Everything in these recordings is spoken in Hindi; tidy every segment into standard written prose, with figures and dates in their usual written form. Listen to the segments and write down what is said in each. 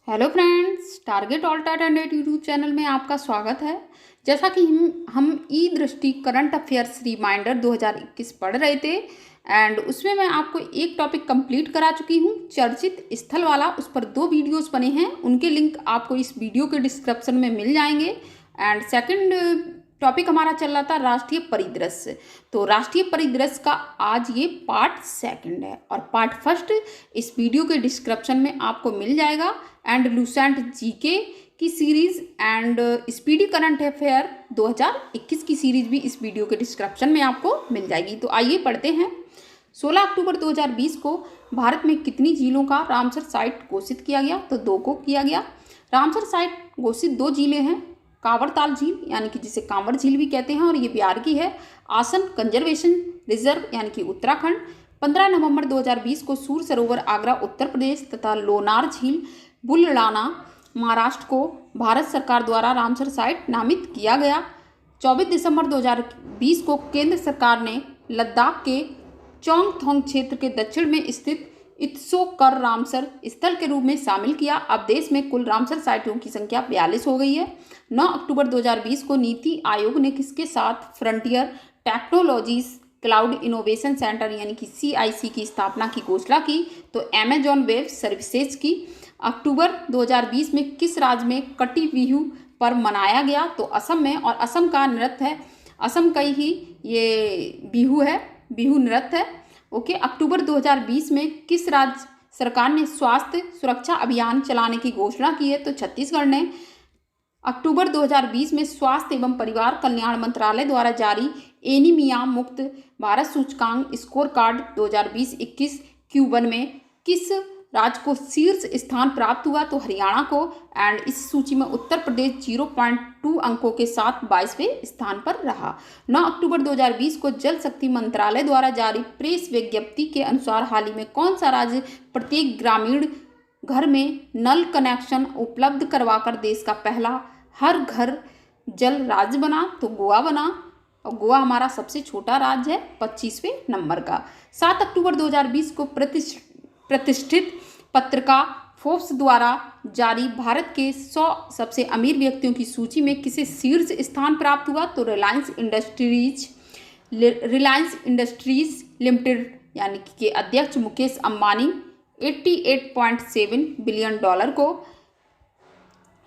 Hello friends, target all tight hundred YouTube channel में आपका स्वागत है। जैसा कि हम ई दृष्टि करंट अफेयर्स रिमाइंडर 2021 पढ़ रहे थे एंड उसमें मैं आपको एक टॉपिक कंप्लीट करा चुकी हूँ, चर्चित स्थल वाला। उस पर 2 वीडियोस बने हैं, उनके लिंक आपको इस वीडियो के डिस्क्रिप्शन में मिल जाएंगे। एंड सेकंड टॉपिक हमारा चल रहा था राष्ट्रीय परिदृश्य। तो राष्ट्रीय परिदृश्य का आज ये पार्ट सेकंड है और पार्ट फर्स्ट इस वीडियो के डिस्क्रिप्शन में आपको मिल जाएगा। एंड लूसेंट जीके की series and speedy current affair 2021 की सीरीज भी इस वीडियो के डिस्क्रिप्शन में आपको मिल जाएगी। तो आइए पढ़ते हैं। 16 अक्टूबर 2020 को भारत में कितनी झीलों का रामसर साइट घोषित किया गया? तो 2 को किया गया। रामसर साइट घोषित 2 झीलें हैं, कांवरताल झील यानी कि जिसे कांवर झील भी कहते हैं और ये बिहार की है। आसन कंजर्वेशन रिजर्व यानी कि उत्तराखंड। 15 नवंबर 2020 को सूर सरोवर आगरा उत्तर प्रदेश तथा लोनार झील बुलढाना महाराष्ट्र को भारत सरकार द्वारा रामसर साइट नामित किया गया। 24 दिसंबर 2020 को केंद्र सरकार ने लद्दाख के चोंगथोंग क्षेत्र के दक्षिण में स्थित इत्सोकर रामसर स्थल के रूप में शामिल किया। अब देश में कुल रामसर साइटों की संख्या 42 हो गई है। 9 अक्टूबर 2020 को नीति आयोग ने किसके साथ frontier technologies cloud innovation centre यानी कि CIC की स्थापना की घोषणा की? तो अमेजॉन वेब सर्विसेज की। अक्टूबर 2020 में किस राज्य में कटी बिहू पर मनाया गया? तो असम में, और असम का नृत्य है, असम का ही ये बिहू है, बिहू नृत्य है। ओके। अक्टूबर 2020 में किस राज्य सरकार ने स्वास्थ्य सुरक्षा अभियान चलाने की घोषणा की है? तो छत्तीसगढ़ ने। अक्टूबर 2020 में स्वास्थ्य एवं परिवार कल्याण मंत्रालय द्वारा जारी एनीमिया मुक्त भारत सूचकांक स्कोर कार्ड 2020-21 Q1 में किस राज्य को शीर्ष स्थान प्राप्त हुआ? तो हरियाणा को। एंड इस सूची में उत्तर प्रदेश 0.2 अंकों के साथ 22वें स्थान पर रहा। 9 अक्टूबर 2020 को जल शक्ति मंत्रालय द्वारा जारी प्रेस विज्ञप्ति के अनुसार हाल ही में कौन सा राज्य प्रत्येक ग्रामीण घर में नल कनेक्शन उपलब्ध करवाकर देश का पहला हर घर जल राज्य बना? तो गोवा बना, और गोवा हमारा सबसे छोटा राज्य है, 25वें नंबर का। 7 अक्टूबर 2020 को प्रतिष्ठित पत्रिका फोर्ब्स द्वारा जारी भारत के 100 सबसे अमीर व्यक्तियों की सूची में किसे शीर्ष स्थान प्राप्त हुआ? तो रिलायंस इंडस्ट्रीज लिमिटेड यानी कि अध्यक्ष मुकेश अंबानी 88.7 बिलियन डॉलर को।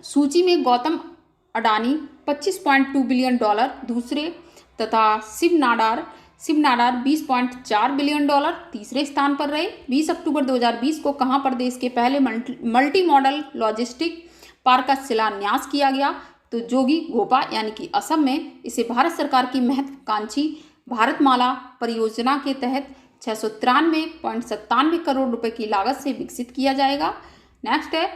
सूची में गौतम अडानी 25.2 बिलियन डॉलर दूसरे तथा शिव नाडार 20.4 बिलियन डॉलर तीसरे स्थान पर रहे। 20 अक्टूबर 2020 को कहां पर देश के पहले मल्टी मॉडल लॉजिस्टिक पार्क का शिलान्यास किया गया? तो जोगी घोपा यानी कि असम में। इसे भारत सरकार की महत्वाकांक्षी भारतमाला परियोजना के तहत 693.97 करोड़ रुपए की लागत से विकसित किया जाएगा। नेक्स्ट है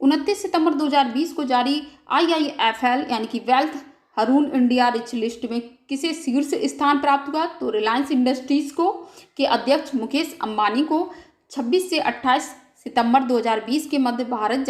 29 सितंबर 2020 को जारी IIFL यानी कि वेल्थ रून इंडिया रिच लिस्ट में किसे शीर्ष स्थान प्राप्त हुआ? तो रिलायंस इंडस्ट्रीज को के अध्यक्ष मुकेश अंबानी को। 26 से 28 सितंबर 2020 के मध्य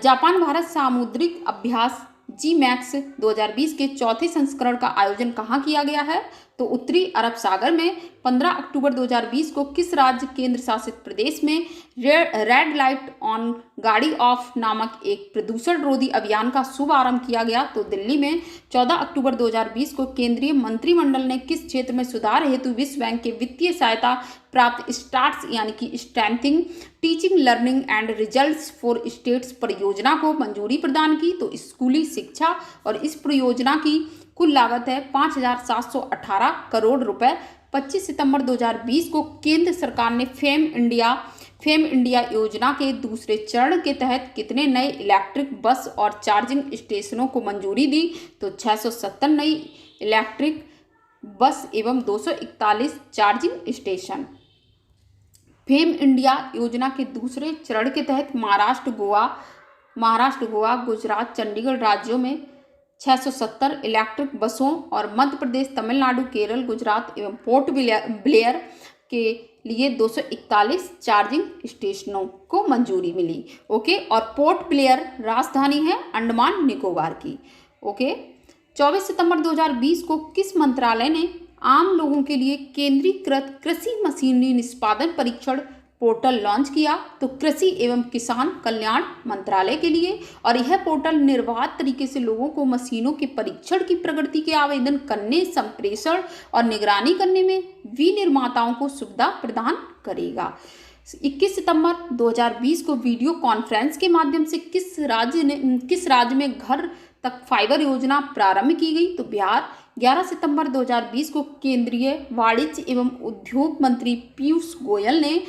जापान भारत सामुद्रिक अभ्यास GMAX 2020 के चौथे संस्करण का आयोजन कहाँ किया गया है? तो उत्तरी अरब सागर में। 15 अक्टूबर 2020 को किस राज्य केंद्र शासित प्रदेश में रेड लाइट ऑन गाड़ी ऑफ नामक एक प्रदूषण रोधी अभियान का शुभारंभ किया गया? तो दिल्ली में। 14 अक्टूबर 2020 को केंद्रीय मंत्रिमंडल ने किस क्षेत्र में सुधार हेतु विश्व बैंक के वित्तीय सहायता प्राप्त स्टार्ट्स यानी कि strengthening teaching learning and results for states परियोजना को मंजूरी प्रदान की? तो स्कूली शिक्षा, और इस परियोजना की कुल लागत है 5,718 करोड़ रुपए। 25 सितंबर 2020 को केंद्र सरकार ने फेम इंडिया योजना के दूसरे चरण के तहत कितने नए इलेक्ट्रिक बस और चार्जिंग स्टेशनों को मंजूरी दी? तो 670 नई इलेक्ट्रिक बस एवं 241 चार्जिंग स्टेशन। फेम इंडिया योजना के दूसरे चरण के तहत महाराष्ट्र, गोवा, गुजरात, चंडीगढ़ राज्यों में 670 इलेक्ट्रिक बसों और मध्य प्रदेश, तमिलनाडु, केरल, गुजरात एवं पोर्ट ब्लेयर के लिए 241 चार्जिंग स्टेशनों को मंजूरी मिली। ओके। और पोर्ट ब्लेयर राजधानी है अंडमान निकोबार की। ओके। 24 सितंबर 2020 को किस मंत्रालय ने आम लोगों के लिए केंद्रीकृत कृषि मशीनरी निष्पादन परीक्षण पोर्टल लॉन्च किया तो कृषि एवं किसान कल्याण मंत्रालय के लिए, और यह पोर्टल निर्बाध तरीके से लोगों को मशीनों के परीक्षण की प्रगति के आवेदन करने, संप्रेषण और निगरानी करने में विनिर्माताओं को सुविधा प्रदान करेगा। 21 सितंबर 2020 को वीडियो कॉन्फ्रेंस के माध्यम से किस राज्य में घर तक फाइबर योजना प्रारंभ की गई, तो बिहार। 11 सितंबर 2020 को केंद्रीय वाणिज्य एवं उद्योग मंत्री पीयूष गोयल ने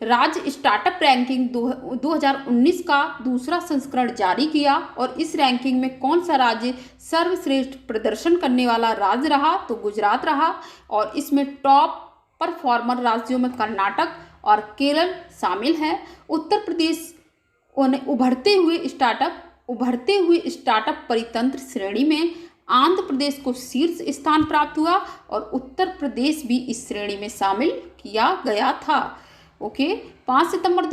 राज्य स्टार्टअप रैंकिंग 2019 का दूसरा संस्करण जारी किया, और इस रैंकिंग में कौन सा राज्य सर्वश्रेष्ठ प्रदर्शन करने वाला राज्य रहा, तो गुजरात रहा, और इसमें टॉप परफॉर्मर राज्यों में कर्नाटक और केरल शामिल है। उत्तर प्रदेश उभरते हुए स्टार्टअप परितंत्र श्रेणी में आंध्र प्रदेश को शीर्ष स्थान प्राप्त हुआ, और उत्तर प्रदेश भी इस श्रेणी में शामिल किया गया था। ओके, 5 सितंबर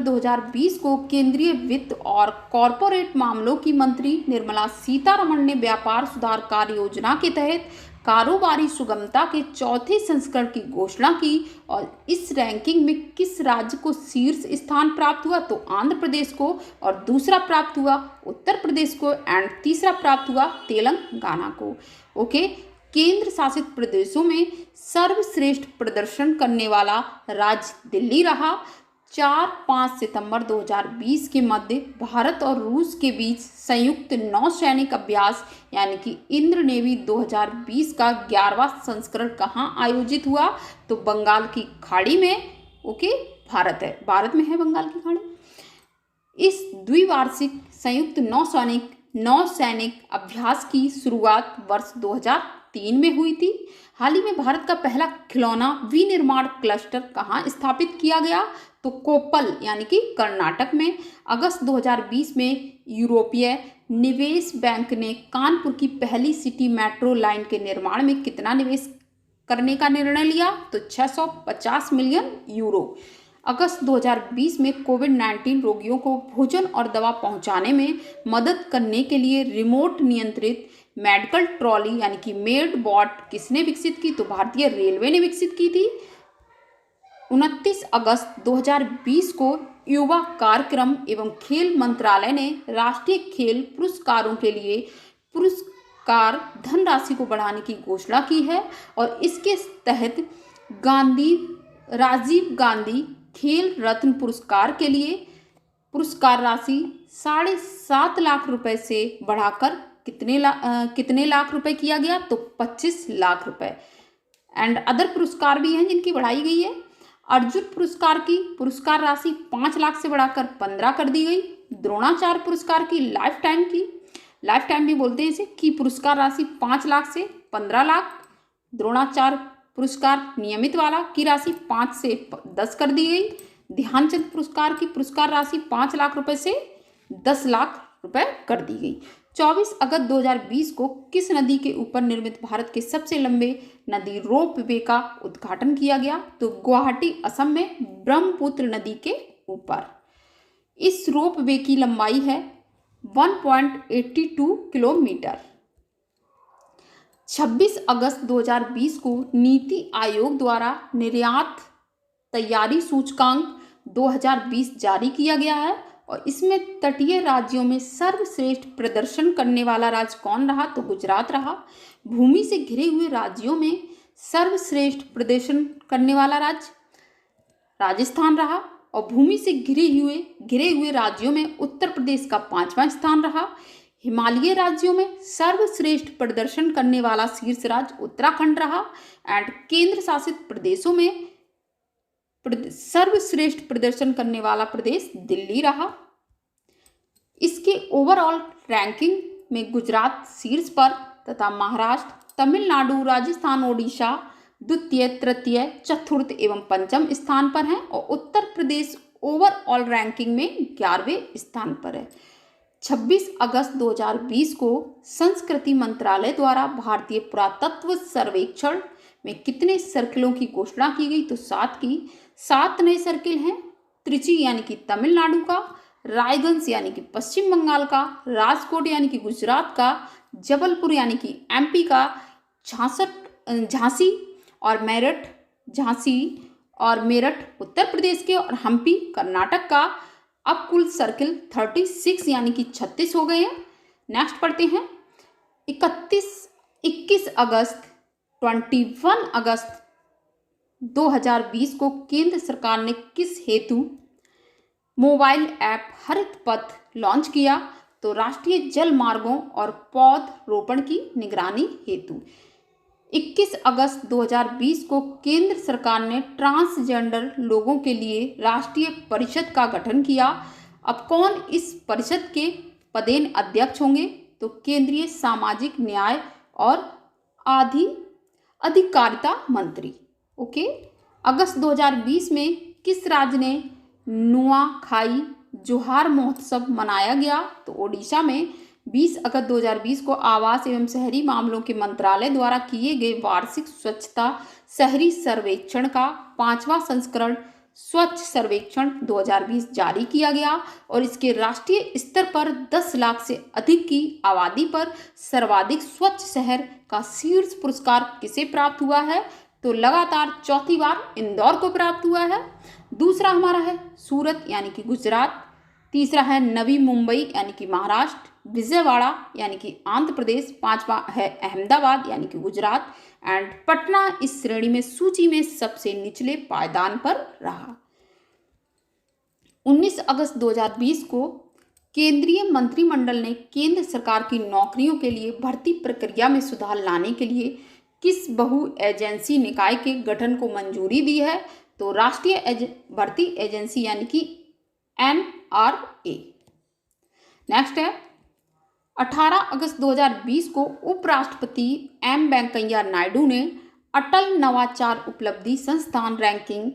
2020 को केंद्रीय वित्त और कॉरपोरेट मामलों की मंत्री निर्मला सीतारमण ने व्यापार सुधार कार्य योजना के तहत कारोबारी सुगमता के चौथे संस्करण की घोषणा की, और इस रैंकिंग में किस राज्य को शीर्ष स्थान प्राप्त हुआ, तो आंध्र प्रदेश को, और दूसरा प्राप्त हुआ उत्तर प्रदेश को, एंड तीसरा प्राप्त हुआ तेलंगाना को। ओके, केंद्र शासित प्रदेशों में सर्वश्रेष्ठ प्रदर्शन करने वाला राज्य दिल्ली रहा। 4-5 सितंबर 2020 के मध्य भारत और रूस के बीच संयुक्त नौसैनिक अभ्यास यानी कि इंद्र नेवी 2020 का 11वां संस्करण कहाँ आयोजित हुआ, तो बंगाल की खाड़ी में। ओके, भारत में है बंगाल की खाड़ी। इस द्विवार्षिक संयुक्त नौसैनिक अभ्यास की शुरुआत वर्ष 2003 में हुई थी। हाल ही में भारत का पहला खिलौना विनिर्माण क्लस्टर कहाँ स्थापित किया गया, तो कोप्पल यानी कि कर्नाटक में। अगस्त 2020 में यूरोपीय निवेश बैंक ने कानपुर की पहली सिटी मेट्रो लाइन के निर्माण में कितना निवेश करने का निर्णय लिया, तो 650 मिलियन यूरो। अगस्त 2020 में कोविड-19 रोगियों को भोजन और दवा पहुंचाने में मदद करने के लिए रिमोट नियंत्रित मेडिकल ट्रॉली यानी कि मेड बॉट किसने विकसित की, तो भारतीय रेलवे ने विकसित की थी। 29 अगस्त 2020 को युवा कार्यक्रम एवं खेल मंत्रालय ने राष्ट्रीय खेल पुरस्कारों के लिए पुरस्कार धनराशि को बढ़ाने की घोषणा की है, और इसके तहत राजीव गांधी खेल रत्न पुरस्कार के लिए पुरस्कार राशि 7.5 लाख रुपए से बढ़ाकर कितने लाख रुपए किया गया, तो 25 लाख रुपए। एंड अदर पुरस्कार भी हैं जिनकी बढ़ाई गई है। अर्जुन पुरस्कार की पुरस्कार राशि 5 लाख से बढ़ाकर 15 कर दी गई। द्रोणाचार्य पुरस्कार की लाइफ टाइम भी बोलते हैं इसे, की पुरस्कार राशि 5 लाख से 15 लाख। द्रोणाचार्य पुरस्कार नियमित वाला की राशि 5 से 10 कर दी गई। ध्यानचंद पुरस्कार की पुरस्कार राशि 5 लाख रुपए से 10 लाख रुपए कर दी गई। 24 अगस्त 2020 को किस नदी के ऊपर निर्मित भारत के सबसे लंबे नदी रोप वे का उद्घाटन किया गया, तो गुवाहाटी असम में ब्रह्मपुत्र नदी के ऊपर। इस रोप वे की लंबाई है 1.82 किलोमीटर। 26 अगस्त 2020 को नीति आयोग द्वारा निर्यात तैयारी सूचकांक 2020 जारी किया गया है, और इसमें तटीय राज्यों में सर्वश्रेष्ठ प्रदर्शन करने वाला राज्य कौन रहा, तो गुजरात रहा। भूमि से घिरे हुए राज्यों में सर्वश्रेष्ठ प्रदर्शन करने वाला राज्य राजस्थान रहा, और भूमि से घिरे हुए राज्यों में उत्तर प्रदेश का 5वां स्थान रहा। हिमालयी राज्यों में सर्वश्रेष्ठ प्रदर्शन करने वाला शीर्ष राज्य उत्तराखंड रहा, एंड केंद्र शासित प्रदेशों में सर्वश्रेष्ठ प्रदर्शन करने वाला प्रदेश दिल्ली रहा। इसके ओवरऑल रैंकिंग में गुजरात शीर्ष पर तथा महाराष्ट्र, तमिलनाडु, राजस्थान, ओडिशा द्वितीय, तृतीय, चतुर्थ एवं पंचम स्थान पर हैं, और उत्तर प्रदेश ओवरऑल रैंकिंग में 11वें स्थान पर है। 26 अगस्त 2020 को संस्कृति मंत्रालय द्वारा भारतीय पुरातत्व सर्वेक्षण में कितने सर्किलों की घोषणा की गई, तो 7 नए सर्किल हैं। त्रिची यानी कि तमिलनाडु का, रायगंज यानी कि पश्चिम बंगाल का, राजकोट यानी कि गुजरात का, जबलपुर यानी कि एमपी का, झांसी और मेरठ झांसी और मेरठ उत्तर प्रदेश के और हम्पी कर्नाटक का। अब कुल सर्किल 36 यानी कि 36 हो गए हैं। नेक्स्ट पढ़ते हैं 21 अगस्त 21 अगस्त 2020 को केंद्र सरकार ने किस हेतु मोबाइल ऐप हरित पथ लॉन्च किया? तो राष्ट्रीय जल मार्गों और पौधरोपण की निगरानी हेतु। 21 अगस्त 2020 को केंद्र सरकार ने ट्रांसजेंडर लोगों के लिए राष्ट्रीय परिषद का गठन किया। अब कौन इस परिषद के पदेन अध्यक्ष होंगे? तो केंद्रीय सामाजिक न्याय और अधिकारिता मंत्री। ओके। अगस्त 2020 में किस राज्य ने नुआखाई जोहार महोत्सव मनाया गया? तो ओडिशा में 20 अगस्त 2020 को आवास एवं शहरी मामलों के मंत्रालय द्वारा किए गए वार्षिक स्वच्छता शहरी सर्वेक्षण का 5वां संस्करण स्वच्छ सर्वेक्षण 2020 जारी किया गया और इसके राष्ट्रीय स्तर पर 10 लाख से अधिक की आबादी पर सर्वाधिक स्वच्छ शहर का शीर्ष पुरस्कार किसे प्राप्त हुआ है? तो लगातार चौथी बार इंदौर को प्राप्त हुआ है। दूसरा हमारा है सूरत यानी कि गुजरात। तीसरा है नवी मुंबई यानी कि महाराष्ट्र। विजयवाड़ा यानी कि आंध्र प्रदेश। पांचवा है अहमदाबाद यानी कि गुजरात। एंड पटना इस श्रेणी में सूची में सबसे निचले पायदान पर रहा। 19 अगस्त 2020 को केंद्रीय मंत्रिमंडल ने केंद्र सरकार की नौकरियों के लिए भर्ती प्रक्रिया में सुधार लाने के लिए किस बहु एजेंसी निकाय के गठन को मंजूरी दी है? तो राष्ट्रीय भर्ती एजेंसी यानी कि NRA। नेक्स्ट है 18 अगस्त 2020 को उपराष्ट्रपति M वेंकैया नायडू ने अटल नवाचार उपलब्धि संस्थान रैंकिंग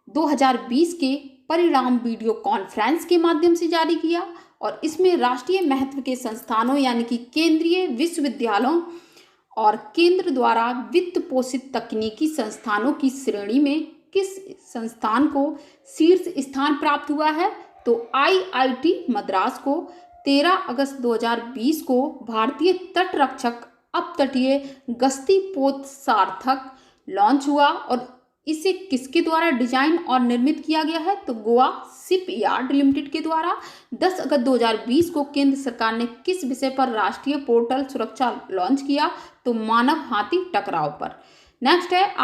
2020 के परिणाम वीडियो कॉन्फ्रेंस के माध्यम से जारी किया और इसमें राष्ट्रीय महत्व के संस्थानों यानी कि केंद्रीय विश्वविद्यालयों और केंद्र द्वारा वित्त पोषित तकनीकी संस्थानों की श्रेणी में किस संस्थान को शीर्ष स्थान प्राप्त हुआ है? तो IIT मद्रास को 13 अगस्त 2020 को भारतीय तटरक्षक अपतटीय गश्ती पोत सार्थक लॉन्च हुआ और इसे किसके द्वारा डिजाइन और निर्मित किया गया है? तो गोवा शिप यार्ड लिमिटेड के द्वारा। 10 अगस्त 2020 को केंद्र सरकार ने किस विषय पर राष्ट्रीय पोर्टल सुरक्षा लॉन्च किया? तो मानव हाथी टकराव पर। नेक्स्ट है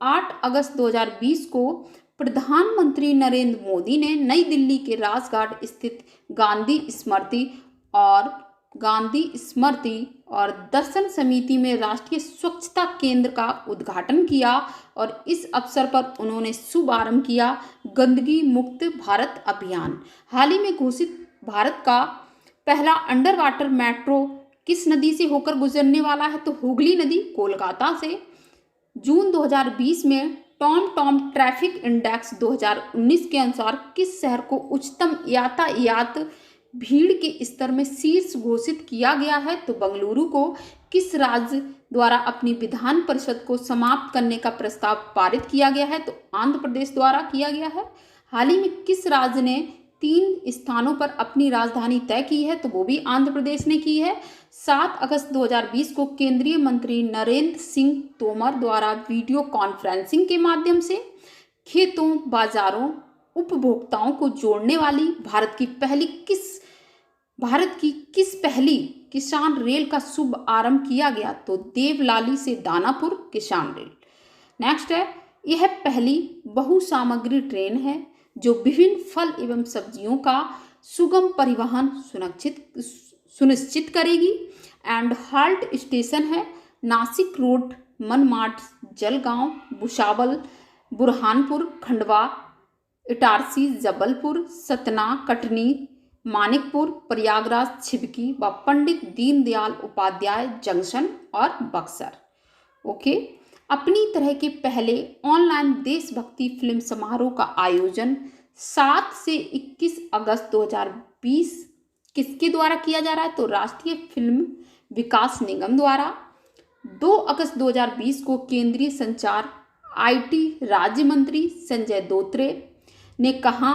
8 अगस्त 2020 को प्रधानमंत्री नरेंद्र मोदी ने नई दिल्ली के राजघाट स्थित गांधी स्मृति और दर्शन समिति में राष्ट्रीय स्वच्छता केंद्र का उद्घाटन किया और इस अवसर पर उन्होंने शुभारंभ किया गंदगी मुक्त भारत अभियान। हाल ही में घोषित भारत का पहला अंडर वाटर मेट्रो किस नदी से होकर गुजरने वाला है? तो हुगली नदी कोलकाता से। जून 2020 में टॉम ट्रैफिक इंडेक्स 2019 के अनुसार किस शहर को उच्चतम यातायात भीड़ के स्तर में शीर्ष घोषित किया गया है? तो बेंगलुरु को किस राज्य द्वारा अपनी विधान परिषद को समाप्त करने का प्रस्ताव पारित किया गया है? तो आंध्र प्रदेश द्वारा किया गया है। हाल ही में किस राज्य ने 3 स्थानों पर अपनी राजधानी तय की है? तो वो भी आंध्र प्रदेश ने की है। 7 अगस्त 2020 को केंद्रीय मंत्री नरेंद्र सिंह तोमर द्वारा वीडियो कॉन्फ्रेंसिंग के माध्यम से खेतों, बाजारों, उपभोक्ताओं को जोड़ने वाली भारत की किस पहली किसान रेल का शुभ आरंभ किया गया? तो देवलाली से दानापुर किसान रेल। नेक्स्ट है यह पहली बहुसामग्री ट्रेन है जो विभिन्न फल एवं सब्जियों का सुगम परिवहन सुनिश्चित करेगी। एंड हाल्ट स्टेशन है नासिक रोड, मनमाड, जलगांव, भुसावल, बुरहानपुर, खंडवा, इटारसी, जबलपुर, सतना, कटनी, मानिकपुर, प्रयागराज, छिबकी व पंडित दीनदयाल उपाध्याय जंक्शन और बक्सर। ओके। अपनी तरह के पहले ऑनलाइन देशभक्ति फिल्म समारोह का आयोजन 7 से 21 अगस्त 2020 किसके द्वारा किया जा रहा है? तो राष्ट्रीय फिल्म विकास निगम द्वारा। 2 अगस्त 2020 को केंद्रीय संचार IT राज्य मंत्री संजय धोत्रे ने कहा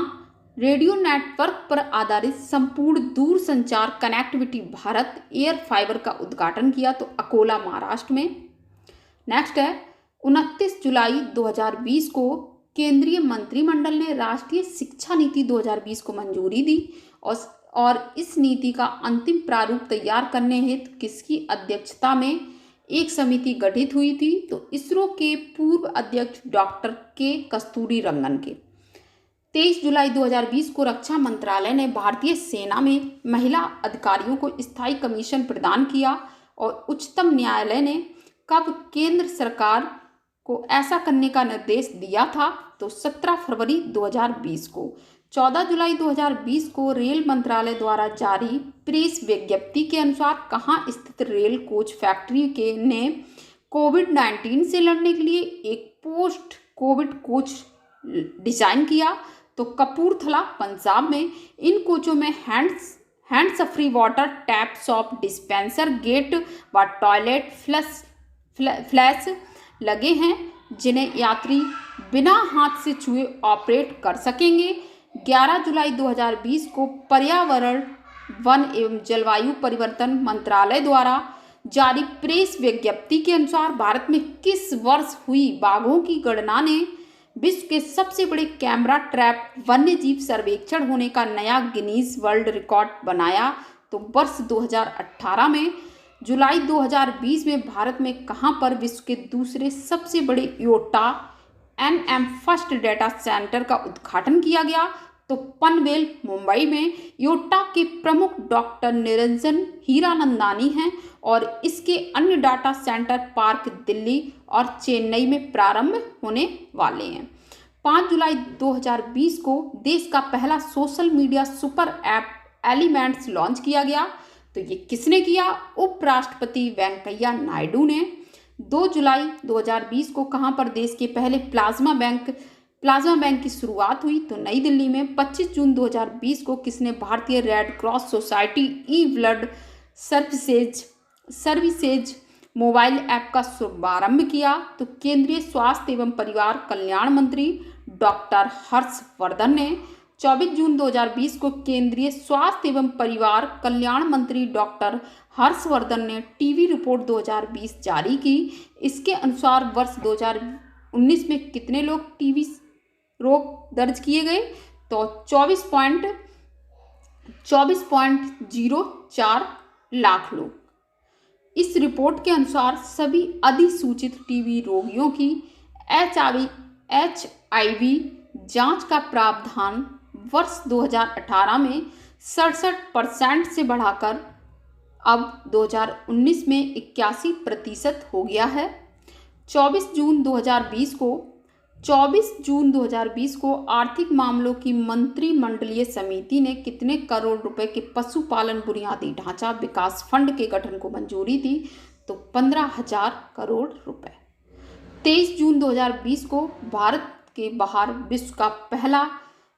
रेडियो नेटवर्क पर आधारित संपूर्ण दूर संचार कनेक्टिविटी भारत एयर फाइबर का उद्घाटन किया? तो अकोला महाराष्ट्र में। नेक्स्ट है 29 जुलाई 2020 को केंद्रीय मंत्रिमंडल ने राष्ट्रीय शिक्षा नीति 2020 को मंजूरी दी और इस नीति का अंतिम प्रारूप तैयार करने हेतु किसकी अध्यक्षता में एक समिति गठित हुई थी? तो इसरो के पूर्व अध्यक्ष डॉक्टर के कस्तूरी रंगन के। 23 जुलाई 2020 को रक्षा मंत्रालय ने भारतीय सेना में महिला अधिकारियों को स्थायी कमीशन प्रदान किया और उच्चतम न्यायालय ने कब केंद्र सरकार को ऐसा करने का निर्देश दिया था? तो 17 फरवरी 2020 को। 14 जुलाई 2020 को रेल मंत्रालय द्वारा जारी प्रेस विज्ञप्ति के अनुसार कहाँ स्थित रेल कोच फैक्ट्री के ने कोविड-19 से लड़ने के लिए एक पोस्ट कोविड कोच डिजाइन किया? तो कपूरथला पंजाब में इन कोचों में hands free water tap soap dispenser gate व टॉयलेट फ्लैश लगे हैं जिन्हें यात्री बिना हाथ से छुए ऑपरेट कर सकेंगे। 11 जुलाई 2020 को पर्यावरण वन एवं जलवायु परिवर्तन मंत्रालय द्वारा जारी प्रेस विज्ञप्ति के अनुसार भारत में किस वर्ष हुई बाघों की गणना ने विश्व के सबसे बड़े कैमरा ट्रैप वन्यजीव सर्वेक्षण होने का नया गिनीज वर्ल्ड रिकॉर्ड बनाया? तो वर्ष 2018 में। जुलाई 2020 में भारत में कहां पर विश्व के दूसरे सबसे बड़े Yotta NM first data centre का उद्घाटन किया गया? तो पनवेल मुंबई में। योटा के प्रमुख डॉक्टर निरंजन हीरानंदानी हैं और इसके अन्य डाटा सेंटर पार्क दिल्ली और चेन्नई में प्रारंभ होने वाले हैं। 5 जुलाई 2020 को देश का पहला social media super app elements launch किया गया। तो ये किसने किया? उपराष्ट्रपति वेंकैया नायडू ने। 2 जुलाई 2020 को कहां पर देश के पहले प्लाज्मा बैंक की शुरुआत हुई? तो नई दिल्ली में। 25 जून 2020 को किसने भारतीय रेड क्रॉस सोसाइटी ई ब्लड सर्विसेज मोबाइल ऐप का शुभारंभ किया? तो केंद्रीय स्वास्थ्य एवं परिवार कल्याण मंत्री डॉक्टर हर्षवर्धन ने। 24 जून 2020 को केंद्रीय स्वास्थ्य एवं परिवार कल्याण मंत्री डॉक्टर हर्षवर्धन ने टीवी रिपोर्ट 2020 जारी की। इसके अनुसार वर्ष 2019 में कितने लोग टीवी रोग दर्ज किए गए? तो 24.04 लाख लोग। इस रिपोर्ट के अनुसार सभी अधिसूचित टीबी रोगियों की HIV जांच का प्रावधान वर्ष 2018 में 67% से बढ़ाकर अब 2019 में 81% हो गया है। 24 जून 2020 को आर्थिक मामलों की मंत्रिमंडलीय समिति ने कितने करोड़ रुपए के पशुपालन बुनियादी ढांचा विकास फंड के गठन को मंजूरी दी? तो 15,000 करोड़ रुपए। 23 जून 2020 को भारत के बाहर विश्व का पहला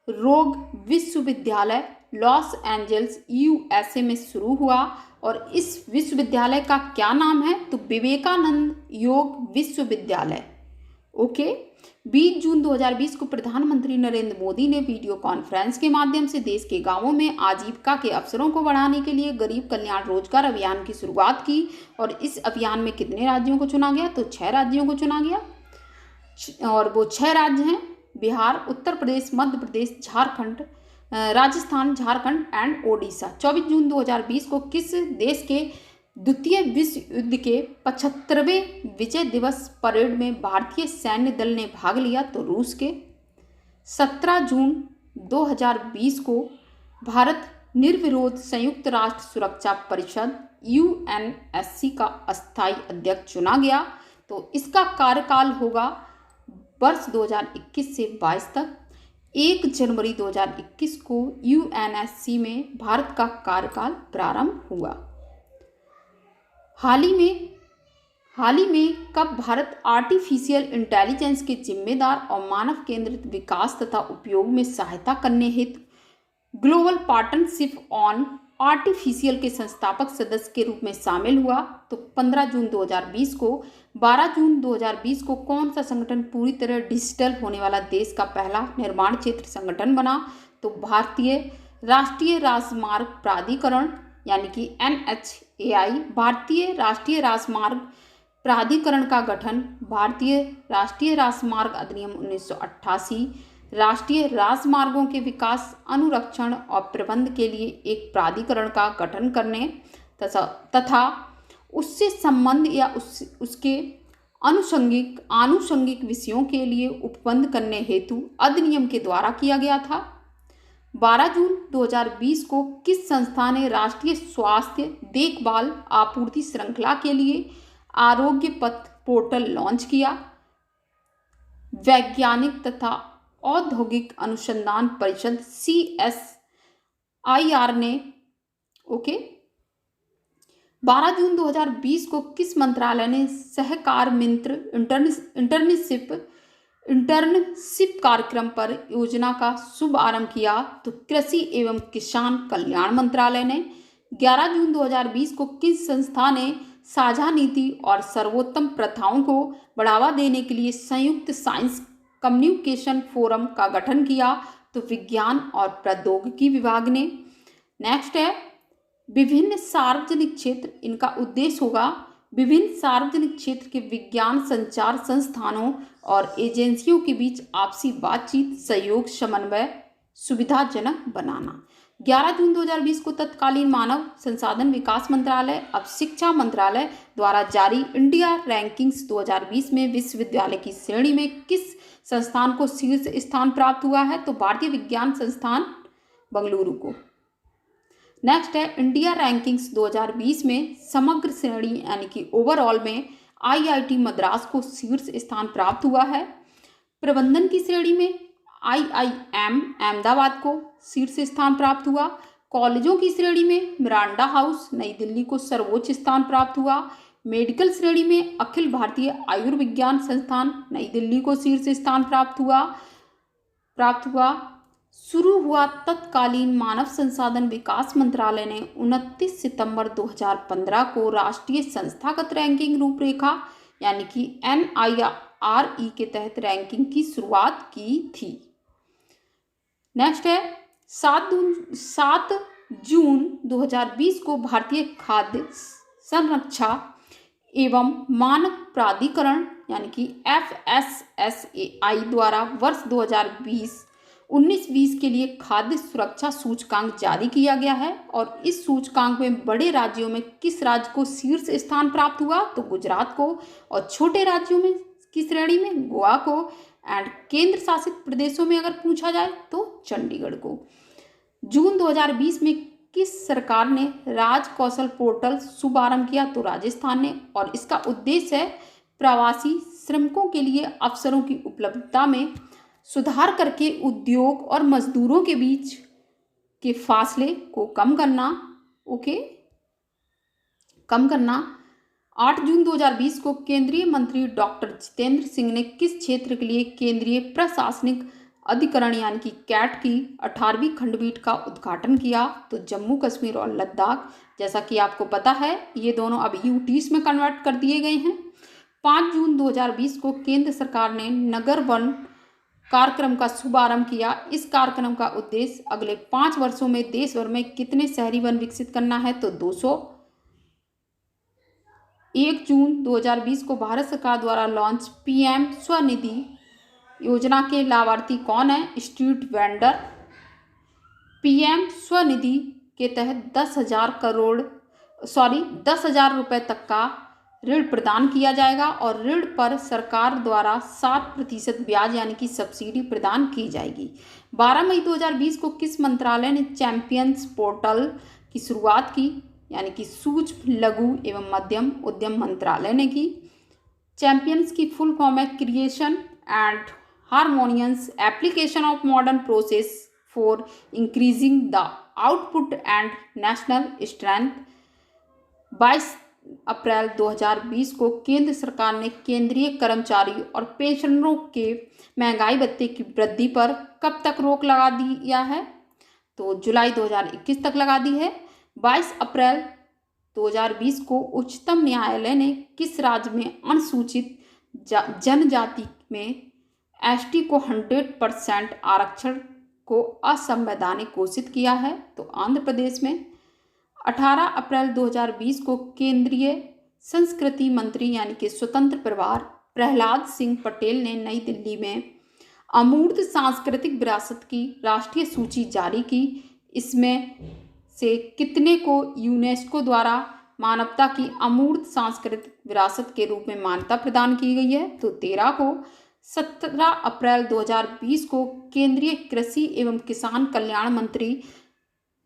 रोग विश्वविद्यालय लॉस एंजल्स USA में शुरू हुआ और इस विश्वविद्यालय का क्या नाम है? तो विवेकानंद योग विश्वविद्यालय। ओके। 20 जून 2020 को प्रधानमंत्री नरेंद्र मोदी ने वीडियो कॉन्फ्रेंस के माध्यम से देश के गांवों में आजीविका के अवसरों को बढ़ाने के लिए गरीब कल्याण रोजगार अभियान की शुरुआत की और इस अभियान में कितने राज्यों को चुना गया? तो 6 राज्यों को चुना गया और वो 6 राज्य हैं बिहार, उत्तर प्रदेश, मध्य प्रदेश, झारखंड, राजस्थान, झारखंड एंड ओडिशा। 24 जून 2020 को किस देश के द्वितीय विश्व युद्ध के 75वें विजय दिवस परेड में भारतीय सैन्य दल ने भाग लिया? तो रूस के। 17 जून 2020 को भारत निर्विरोध संयुक्त राष्ट्र सुरक्षा परिषद UNSC का अस्थायी अध्यक्ष चुना गया। तो इसका कार्यकाल होगा वर्ष 2021 से 22 तक। 1 जनवरी 2021 को UNSC में भारत का कार्यकाल प्रारंभ हुआ। हाल ही में कब भारत आर्टिफिशियल इंटेलिजेंस के जिम्मेदार और मानव केंद्रित विकास तथा उपयोग में सहायता करने हेतु ग्लोबल पार्टनरशिप ऑन आर्टिफिशियल के संस्थापक सदस्य के रूप में शामिल हुआ? तो 15 जून 2020 को। 12 जून 2020 को कौन सा संगठन पूरी तरह डिजिटल होने वाला देश का पहला निर्माण क्षेत्र संगठन बना? तो भारतीय राष्ट्रीय राजमार्ग प्राधिकरण यानी कि NHAI। भारतीय राष्ट्रीय राजमार्ग प्राधिकरण का गठन, भारतीय राष्ट्रीय राजमार्ग अधिनियम 1988 राष्ट्रीय राजमार्गों के विकास, अनुरक्षण और प्रबंध के लिए एक प्राधिकरण का गठन करने तथा उससे संबंध या उसके आनुषंगिक विषयों के लिए उपबंध करने हेतु अधिनियम के द्वारा किया गया था। 12 जून 2020 को किस संस्था ने राष्ट्रीय स्वास्थ्य देखभाल आपूर्ति श्रृंखला के लिए आरोग्य पथ पोर्टल लॉन्च किया? वैज्ञानिक तथा औद्योगिक अनुसंधान परिषद CSIR ने 12 जून 2020 को किस मंत्रालय ने सहकार मित्र इंटर्नशिप कार्यक्रम पर योजना का शुभारंभ किया? तो कृषि एवं किसान कल्याण मंत्रालय ने। 11 जून 2020 को किस संस्था ने साझा नीति और सर्वोत्तम प्रथाओं को बढ़ावा देने के लिए संयुक्त साइंस कम्युनिकेशन फोरम का गठन किया? तो विज्ञान और प्रौद्योगिकी विभाग ने। नेक्स्ट है विभिन्न सार्वजनिक क्षेत्र, इनका उद्देश्य होगा विभिन्न सार्वजनिक क्षेत्र के विज्ञान संचार संस्थानों और एजेंसियों के बीच आपसी बातचीत, सहयोग, समन्वय सुविधाजनक बनाना। 11 जून 2020 को तत्कालीन मानव संसाधन विकास मंत्रालय अब शिक्षा मंत्रालय द्वारा जारी इंडिया रैंकिंग्स 2020 में विश्वविद्यालय की श्रेणी में किस संस्थान को शीर्ष स्थान प्राप्त हुआ है? तो भारतीय विज्ञान संस्थान बेंगलुरु को। नेक्स्ट है इंडिया रैंकिंग्स 2020 में समग्र श्रेणी यानी कि ओवरऑल में IIT मद्रास को शीर्ष स्थान प्राप्त हुआ है। प्रबंधन की श्रेणी में IIM अहमदाबाद को शीर्ष स्थान प्राप्त हुआ। कॉलेजों की श्रेणी में मिरांडा हाउस नई दिल्ली को सर्वोच्च स्थान प्राप्त हुआ। मेडिकल श्रेणी में अखिल भारतीय आयुर्विज्ञान संस्थान नई दिल्ली को शीर्ष स्थान प्राप्त हुआ। शुरू हुआ तत्कालीन मानव संसाधन विकास मंत्रालय ने 29 सितंबर 2015 को राष्ट्रीय संस्थागत रैंकिंग रूपरेखा यानी कि NIRE के तहत रैंकिंग की शुरुआत की थी। नेक्स्ट है 7 जून 2020 को भारतीय खाद्य संरक्षा एवं मानक प्राधिकरण यानी कि FSSAI द्वारा वर्ष 2019-20 के लिए खाद्य सुरक्षा सूचकांक जारी किया गया है और इस सूचकांक में बड़े राज्यों में किस राज्य को शीर्ष स्थान प्राप्त हुआ? तो गुजरात को। और छोटे राज्यों में की श्रेणी में गोवा को एंड केंद्र शासित प्रदेशों में अगर पूछा जाए तो चंडीगढ़ को। जून 2020 में किस सरकार ने राज कौशल पोर्टल शुभारंभ किया? तो राजस्थान ने। और इसका उद्देश्य है प्रवासी श्रमिकों के लिए अवसरों की उपलब्धता में सुधार करके उद्योग और मजदूरों के बीच के फासले को कम करना। 8 जून 2020 को केंद्रीय मंत्री डॉक्टर जितेंद्र सिंह ने किस क्षेत्र के लिए केंद्रीय प्रशासनिक अधिकरण यानी कि कैट की 18वीं खंडपीठ का उद्घाटन किया? तो जम्मू कश्मीर और लद्दाख। जैसा कि आपको पता है ये दोनों अब यूटीज में कन्वर्ट कर दिए गए हैं। 5 जून 2020 को केंद्र सरकार ने नगर वन कार्यक्रम का शुभारंभ किया। इस कार्यक्रम का उद्देश्य अगले 5 वर्षों में देश भर में कितने शहरी वन विकसित करना है? तो 200। 1 जून 2020 को भारत सरकार द्वारा लॉन्च PM स्वनिधि योजना के लाभार्थी कौन है? Street vendor. PM स्वनिधि के तहत 10,000 रुपए तक का ऋण प्रदान किया जाएगा और ऋण पर सरकार द्वारा 7% ब्याज यानी कि सब्सिडी प्रदान की जाएगी। 12 मई 2020 को किस मंत्रालय ने चैंपियंस पोर्टल की शुरुआत की? यानी कि सूक्ष्म लघु एवं मध्यम उद्यम मंत्रालय ने की। चैंपियंस की फुल फॉर्म है creation and harmonious application of modern process for increasing the output and national strength. 22 अप्रैल 2020 को केंद्र सरकार ने केंद्रीय कर्मचारी और पेंशनरों के महंगाई भत्ते की वृद्धि पर कब तक रोक लगा दिया है? तो जुलाई 2021 तक लगा दी है। 22 अप्रैल 2020 को उच्चतम न्यायालय ने किस राज्य में अनुसूचित जनजाति में ST को 100% आरक्षण को असंवैधानिक घोषित किया है? तो आंध्र प्रदेश में। 18 अप्रैल 2020 को केंद्रीय संस्कृति मंत्री यानी कि स्वतंत्र प्रभार प्रहलाद सिंह पटेल ने नई दिल्ली में अमूर्त सांस्कृतिक विरासत की राष्ट्रीय सूची जारी की। इसमें से कितने को यूनेस्को द्वारा मानवता की अमूर्त सांस्कृतिक विरासत के रूप में मान्यता प्रदान की गई है? तो 13 को। 17 अप्रैल 2020 को केंद्रीय कृषि एवं किसान कल्याण मंत्री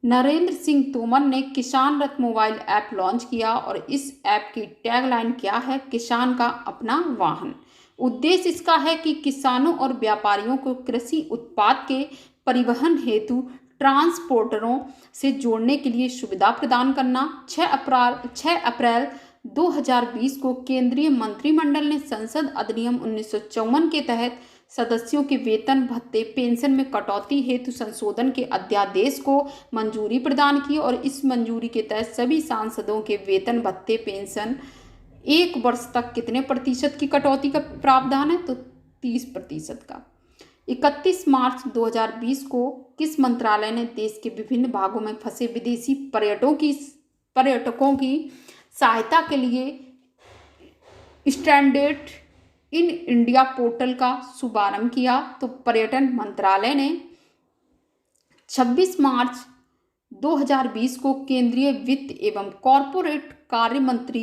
नरेंद्र सिंह तोमर ने किसान रथ मोबाइल ऐप लॉन्च किया और इस ऐप की टैगलाइन क्या है? किसान का अपना वाहन। उद्देश्य इसका है कि किसानों और व्यापारियों को कृषि उत्पाद के परिवहन हेतु ट्रांसपोर्टरों से जोड़ने के लिए सुविधा प्रदान करना। 6 अप्रैल 2020 को केंद्रीय मंत्रिमंडल ने संसद अधिनियम 1954 के तहत सदस्यों के वेतन भत्ते पेंशन में कटौती हेतु संशोधन के अध्यादेश को मंजूरी प्रदान की और इस मंजूरी के तहत सभी सांसदों के वेतन भत्ते पेंशन 1 वर्ष तक कितने प्रतिशत की कटौती का प्रावधान है? तो 30% का। 31 मार्च 2020 को किस मंत्रालय ने देश के विभिन्न भागों में फंसे विदेशी पर्यटकों की सहायता के लिए स्टैंडर्ड इन इंडिया पोर्टल का शुभारंभ किया? तो पर्यटन मंत्रालय ने 26 मार्च 2020 को केंद्रीय वित्त एवं कॉरपोरेट कार्य मंत्री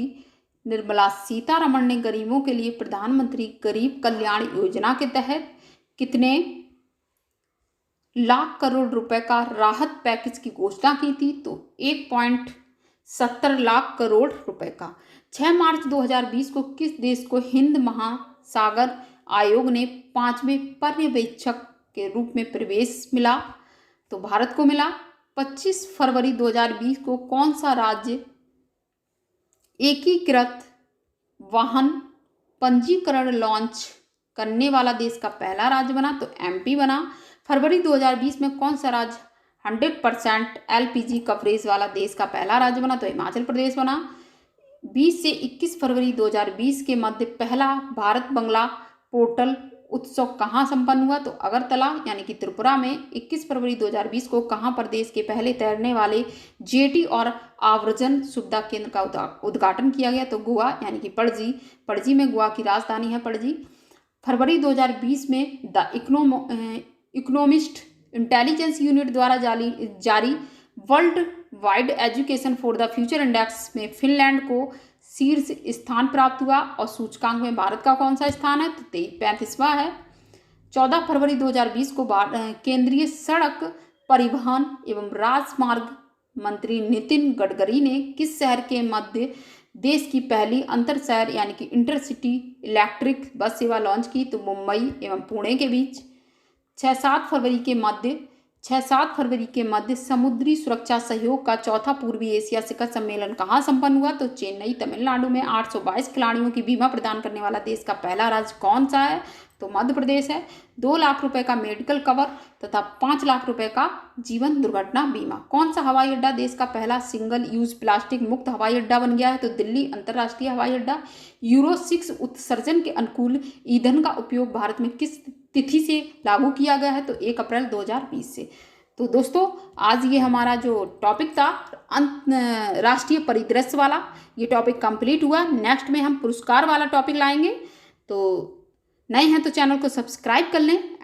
निर्मला सीतारमण ने गरीबों के लिए प्रधानमंत्री गरीब कल्याण योजना के तहत कितने लाख करोड़ रुपए का राहत पैकेज की घोषणा की थी? तो 1.70 लाख करोड़ रुपए का। 6 मार्च 2020 को किस देश को हिंद महासागर आयोग ने 5वें पर्यवेक्षक के रूप में प्रवेश मिला? तो भारत को मिला। 25 फरवरी 2020 को कौन सा राज्य एकीकृत वाहन पंजीकरण लॉन्च करने वाला देश का पहला राज्य बना? तो एमपी बना। फरवरी 2020 में कौन सा राज्य 100% एलपीजी कवरेज वाला देश का पहला राज्य बना? तो हिमाचल प्रदेश बना। 20 से 21 फरवरी 2020 के मध्य पहला भारत बंगला पोर्टल उत्सव कहाँ संपन्न हुआ? तो अगरतला यानी कि त्रिपुरा में। 21 फरवरी 2020 को कहाँ पर देश के पहले तैरने वाले जेटी और आव्रजन सुविधा केंद्र का उद्घाटन किया गया? तो गोवा यानी कि पणजी में गोवा की राजधानी है पणजी। फरवरी 2020 में द इकोनॉमिस्ट इंटेलिजेंस यूनिट द्वारा जारी world wide education for the future index में फिनलैंड को शीर्ष स्थान प्राप्त हुआ और सूचकांक में भारत का कौन सा स्थान है? तो 35वां है। 14 फरवरी 2020 को केंद्रीय सड़क परिवहन एवं राजमार्ग मंत्री नितिन गडकरी ने किस शहर के मध्य देश की पहली अंतर शहर यानी कि इंटरसिटी इलेक्ट्रिक बस सेवा लॉन्च की? तो मुंबई एवं पुणे के बीच। 6-7 फरवरी के मध्य समुद्री सुरक्षा सहयोग का चौथा पूर्वी एशिया शिखर सम्मेलन कहाँ संपन्न हुआ? तो चेन्नई तमिलनाडु में। 822 खिलाड़ियों की बीमा प्रदान करने वाला देश का पहला राज्य कौन सा है? तो मध्य प्रदेश है। 2 लाख रुपए का मेडिकल कवर तथा 5 लाख रुपए का जीवन दुर्घटना बीमा। कौन सा हवाई अड्डा देश का पहला सिंगल यूज प्लास्टिक मुक्त हवाई अड्डा बन गया है? तो दिल्ली अंतर्राष्ट्रीय हवाई अड्डा। यूरो 6 उत्सर्जन के अनुकूल ईंधन का उपयोग भारत में किस तिथि से लागू किया गया है? तो 1 अप्रैल 2020 से। तो दोस्तों आज ये हमारा जो टॉपिक था राष्ट्रीय परिदृश्य वाला, ये टॉपिक कंप्लीट हुआ। नेक्स्ट में हम पुरस्कार वाला टॉपिक लाएंगे। तो नए हैं तो चैनल को सब्सक्राइब कर लें